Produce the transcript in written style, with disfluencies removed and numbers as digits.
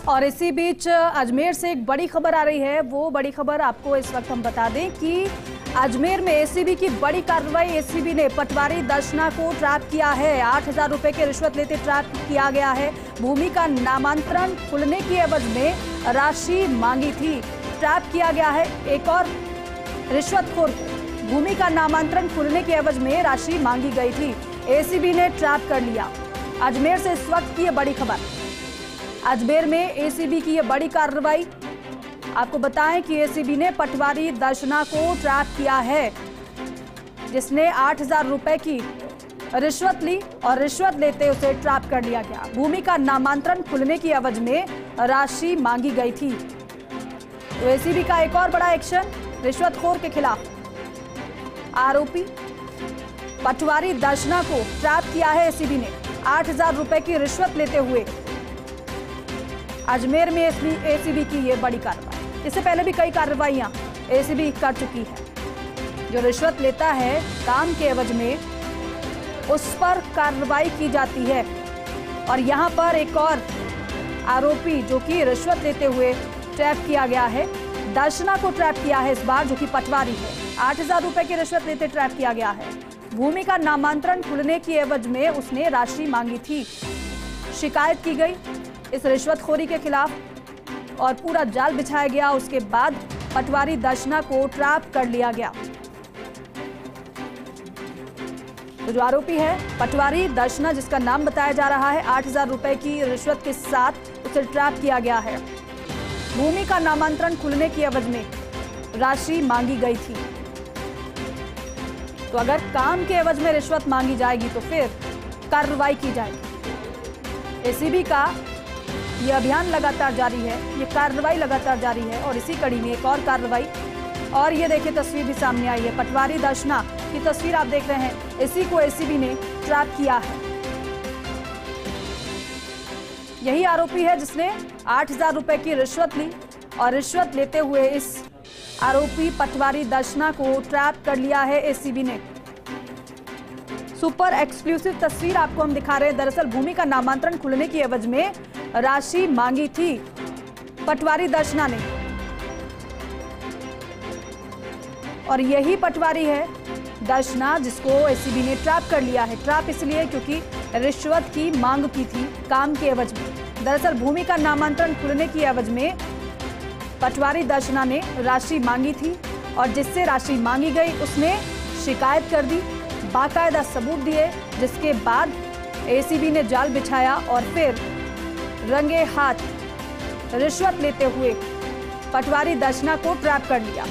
और इसी बीच अजमेर से एक बड़ी खबर आ रही है। वो बड़ी खबर आपको इस वक्त हम बता दें कि अजमेर में एसीबी की बड़ी कार्रवाई। एसीबी ने पटवारी दर्शना को ट्रैप किया है। 8,000 रुपए के रिश्वत लेते ट्रैप किया गया है। भूमि का नामांतरण खुलने की एवज में राशि मांगी थी। ट्रैप किया गया है एक और रिश्वतखोर को। भूमि का नामांतरण खुलने की एवज में राशि मांगी गई थी। एसीबी ने ट्रैप कर लिया। अजमेर से इस वक्त की ये बड़ी खबर। अजमेर में एसीबी की ये बड़ी कार्रवाई। आपको बताएं कि एसीबी ने पटवारी दर्शना को ट्रैप किया है, जिसने 8,000 रुपए की रिश्वत ली और रिश्वत लेते उसे ट्रैप कर लिया गया। भूमि का नामांतरण खुलने की एवज में राशि मांगी गई थी। तो एसीबी का एक और बड़ा एक्शन रिश्वतखोर के खिलाफ। आरोपी पटवारी दर्शना को ट्रैप किया है एसीबी ने 8,000 रुपए की रिश्वत लेते हुए। अजमेर में एसीबी की ये बड़ी कार्रवाई। इससे पहले भी कई कार्रवाइयां एसीबी कर चुकी है। जो रिश्वत लेता है काम के एवज में, उस पर कार्रवाई की जाती है। और यहां पर एक और आरोपी जो कि रिश्वत लेते हुए ट्रैप किया गया है, दर्शना को ट्रैप किया है इस बार, जो कि पटवारी है। 8,000 रुपए की रिश्वत लेते ट्रैप किया गया है। भूमि का नामांतरण खुलने की एवज में उसने राशि मांगी थी। शिकायत की गई इस रिश्वतखोरी के खिलाफ और पूरा जाल बिछाया गया। उसके बाद पटवारी दर्शना को ट्रैप कर लिया गया। तो जो आरोपी है पटवारी दर्शना, जिसका नाम बताया जा रहा है, 8,000 रुपए की रिश्वत के साथ उसे ट्रैप किया गया है। भूमि का नामांतरण खुलने की एवज में राशि मांगी गई थी। तो अगर काम के एवज में रिश्वत मांगी जाएगी तो फिर कार्रवाई की जाएगी। एसीबी का ये अभियान लगातार जारी है, ये कार्रवाई लगातार जारी है। और इसी कड़ी में एक और कार्रवाई। और ये देखिए तस्वीर भी सामने आई है। पटवारी दर्शना की तस्वीर आप देख रहे हैं। इसी को एसीबी ने ट्रैप किया है। यही आरोपी है जिसने 8,000 रुपए की रिश्वत ली और रिश्वत लेते हुए इस आरोपी पटवारी दर्शना को ट्रैप कर लिया है एसीबी ने। सुपर एक्सक्लूसिव तस्वीर आपको हम दिखा रहे हैं। दरअसल भूमि का नामांतरण खुलने की एवज में राशि मांगी थी पटवारी दर्शना ने। और यही पटवारी है दर्शना जिसको एसीबी ने ट्रैप कर लिया है। ट्रैप इसलिए क्योंकि रिश्वत की मांग की थी काम के एवज में। दरअसल भूमि का नामांतरण खुलने की एवज में पटवारी दर्शना ने राशि मांगी थी और जिससे राशि मांगी गई उसने शिकायत कर दी, बाकायदा सबूत दिए, जिसके बाद एसीबी ने जाल बिछाया और फिर रंगे हाथ रिश्वत लेते हुए पटवारी दर्शना को ट्रैप कर लिया।